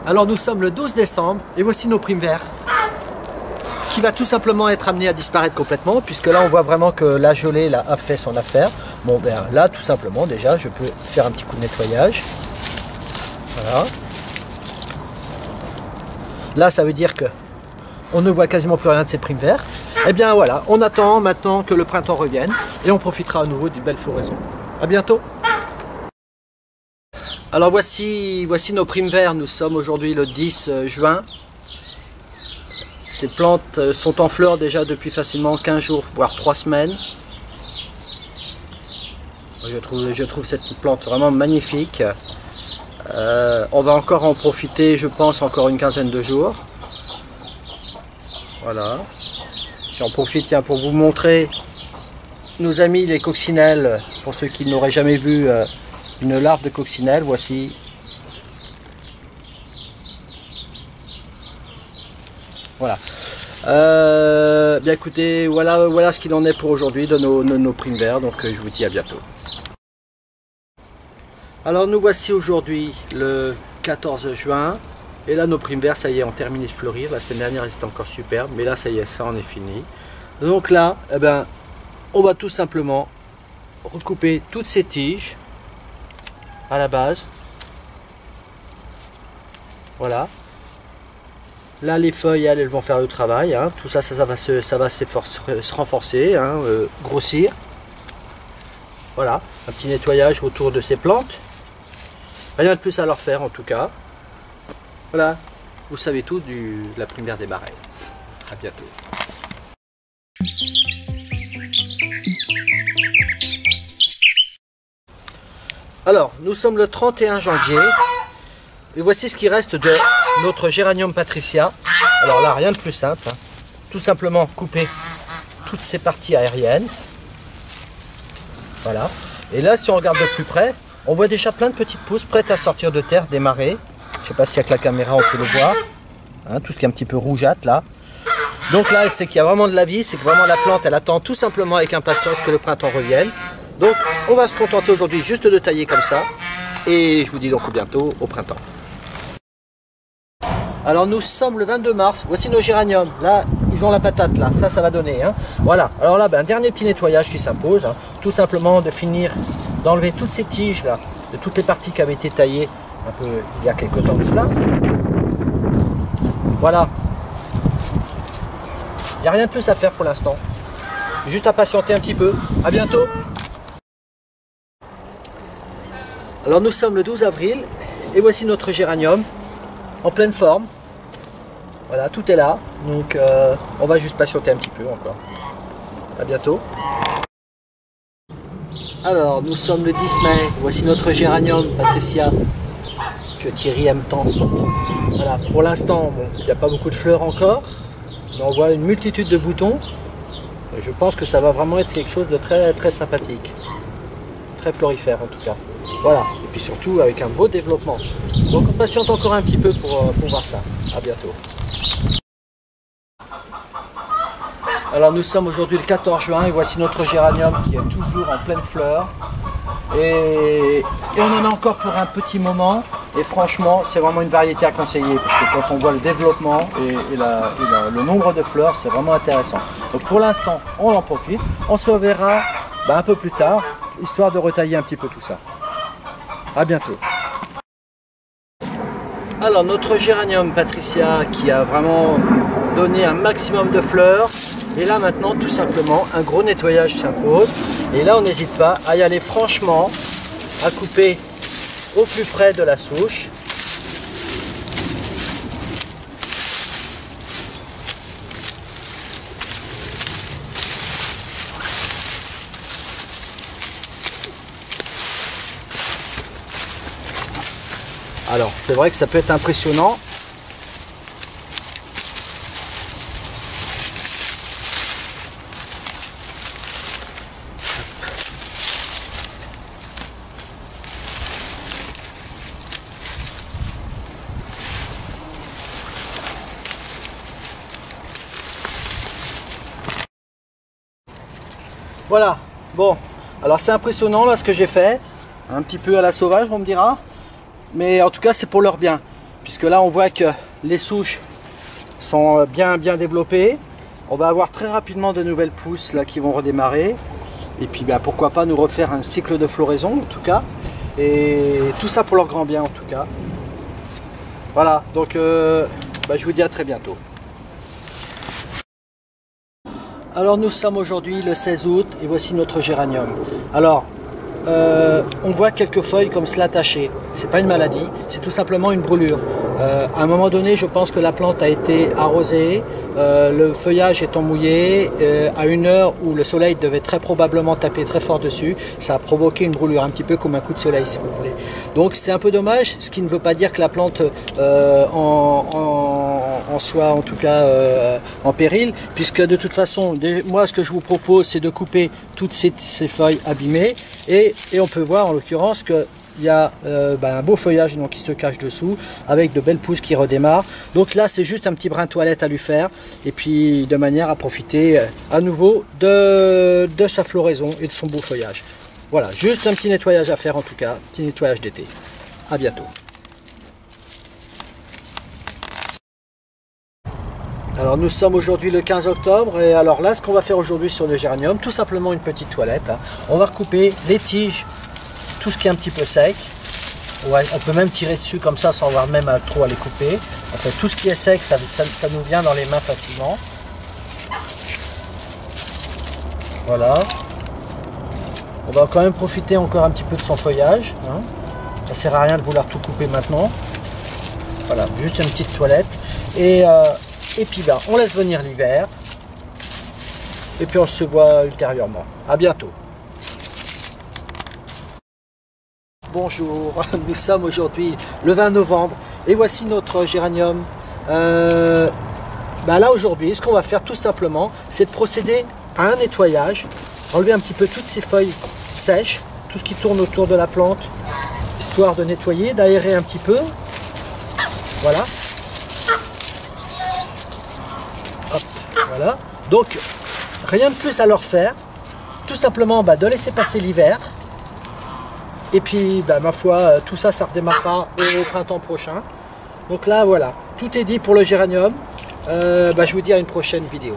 Alors nous sommes le 12 décembre et voici nos primes verts qui va tout simplement être amené à disparaître complètement, puisque là on voit vraiment que la gelée là, a fait son affaire. Bon ben là tout simplement déjà je peux faire un petit coup de nettoyage. Voilà. Là ça veut dire que on ne voit quasiment plus rien de ces primes verts. Et bien voilà, on attend maintenant que le printemps revienne et on profitera à nouveau d'une belle floraison. A bientôt. Alors voici nos primes verts, nous sommes aujourd'hui le 10 juin. Ces plantes sont en fleurs déjà depuis facilement 15 jours, voire 3 semaines. Je trouve cette plante vraiment magnifique. On va encore en profiter, je pense, encore une quinzaine de jours. Voilà. J'en profite tiens, pour vous montrer nos amis les coccinelles, pour ceux qui n'auraient jamais vu une larve de coccinelle, voici. Voilà. Bien écoutez, voilà ce qu'il en est pour aujourd'hui de nos primes verts, donc je vous dis à bientôt. Alors nous voici aujourd'hui le 14 juin, et là nos primes verts, ça y est, ont terminé de fleurir. La semaine dernière, elles étaient encore superbes, mais là ça y est, ça en est fini. Donc là, eh ben, on va tout simplement recouper toutes ces tiges à la base. Voilà. Là les feuilles elles vont faire le travail, hein. Tout ça, ça va se renforcer, hein, grossir. Voilà, un petit nettoyage autour de ces plantes. Rien de plus à leur faire en tout cas. Voilà, vous savez tout de la primaire des Marais. À bientôt. Alors, nous sommes le 31 janvier et voici ce qui reste de notre Géranium Patricia. Alors là, rien de plus simple, hein. Tout simplement couper toutes ces parties aériennes. Voilà. Et là, si on regarde de plus près, on voit déjà plein de petites pousses prêtes à sortir de terre, démarrer. Je ne sais pas si avec la caméra on peut le voir. Hein, tout ce qui est un petit peu rougeâtre là. Donc là, c'est qu'il y a vraiment de la vie, c'est que vraiment la plante, elle attend tout simplement avec impatience que le printemps revienne. Donc on va se contenter aujourd'hui juste de tailler comme ça. Et je vous dis donc bientôt au printemps. Alors nous sommes le 22 mars, voici nos géraniums. Là, ils ont la patate là, ça va donner. Hein. Voilà, alors là, un dernier petit nettoyage qui s'impose. Hein. Tout simplement de finir d'enlever toutes ces tiges là, de toutes les parties qui avaient été taillées un peu il y a quelques temps de cela. Voilà. Il n'y a rien de plus à faire pour l'instant. Juste à patienter un petit peu. À bientôt. Alors nous sommes le 12 avril et voici notre géranium en pleine forme. Voilà, tout est là. Donc on va juste patienter un petit peu encore. À bientôt. Alors nous sommes le 10 mai. Voici notre géranium Patricia que Thierry aime tant. Voilà, pour l'instant, bon, il n'y a pas beaucoup de fleurs encore. Mais on voit une multitude de boutons. Et je pense que ça va vraiment être quelque chose de très très sympathique. Très florifère en tout cas. Voilà, et puis surtout avec un beau développement. Donc on patiente encore un petit peu pour voir ça. À bientôt. Alors nous sommes aujourd'hui le 14 juin et voici notre géranium qui est toujours en pleine fleur. Et on en a encore pour un petit moment. Et franchement, c'est vraiment une variété à conseiller parce que quand on voit le développement et le nombre de fleurs, c'est vraiment intéressant. Donc pour l'instant, on en profite. On se verra un peu plus tard, histoire de retailler un petit peu tout ça. À bientôt. Alors notre géranium Patricia qui a vraiment donné un maximum de fleurs. Et là maintenant, tout simplement, un gros nettoyage s'impose. Et là, on n'hésite pas à y aller franchement, à couper au plus près de la souche. Alors, c'est vrai que ça peut être impressionnant. Voilà, bon, alors c'est impressionnant là ce que j'ai fait, un petit peu à la sauvage on me dira, mais en tout cas c'est pour leur bien, puisque là on voit que les souches sont bien développées, on va avoir très rapidement de nouvelles pousses là qui vont redémarrer, et puis ben, pourquoi pas nous refaire un cycle de floraison en tout cas, et tout ça pour leur grand bien en tout cas. Voilà, donc ben, je vous dis à très bientôt. Alors nous sommes aujourd'hui le 16 août et voici notre géranium. Alors on voit quelques feuilles comme cela tachées. C'est pas une maladie, c'est tout simplement une brûlure. À un moment donné, je pense que la plante a été arrosée, le feuillage étant mouillé, à une heure où le soleil devait très probablement taper très fort dessus, ça a provoqué une brûlure, un petit peu comme un coup de soleil si vous voulez. Donc c'est un peu dommage, ce qui ne veut pas dire que la plante en soit en tout cas en péril, puisque de toute façon, moi ce que je vous propose c'est de couper toutes ces feuilles abîmées et on peut voir en l'occurrence que il y a un beau feuillage donc, qui se cache dessous avec de belles pousses qui redémarrent. Donc là c'est juste un petit brin de toilette à lui faire et puis de manière à profiter à nouveau de sa floraison et de son beau feuillage. Voilà, juste un petit nettoyage à faire en tout cas, petit nettoyage d'été. À bientôt. Alors nous sommes aujourd'hui le 15 octobre et alors là ce qu'on va faire aujourd'hui sur le géranium, tout simplement une petite toilette. Hein. On va recouper les tiges, tout ce qui est un petit peu sec. Ouais, on peut même tirer dessus comme ça sans avoir même trop à les couper. En fait, tout ce qui est sec, ça nous vient dans les mains facilement. Voilà. On va quand même profiter encore un petit peu de son feuillage. Hein. Ça sert à rien de vouloir tout couper maintenant. Voilà, juste une petite toilette. Et puis ben, on laisse venir l'hiver. Et puis on se voit ultérieurement. À bientôt. Bonjour, nous sommes aujourd'hui le 20 novembre et voici notre géranium. Là aujourd'hui, ce qu'on va faire tout simplement, c'est de procéder à un nettoyage, enlever un petit peu toutes ces feuilles sèches, tout ce qui tourne autour de la plante, histoire de nettoyer, d'aérer un petit peu. Voilà. Hop, voilà. Donc, rien de plus à leur faire, tout simplement de laisser passer l'hiver. Et puis, ma foi, tout ça, ça redémarrera au printemps prochain. Donc là, voilà, tout est dit pour le géranium. Je vous dis à une prochaine vidéo.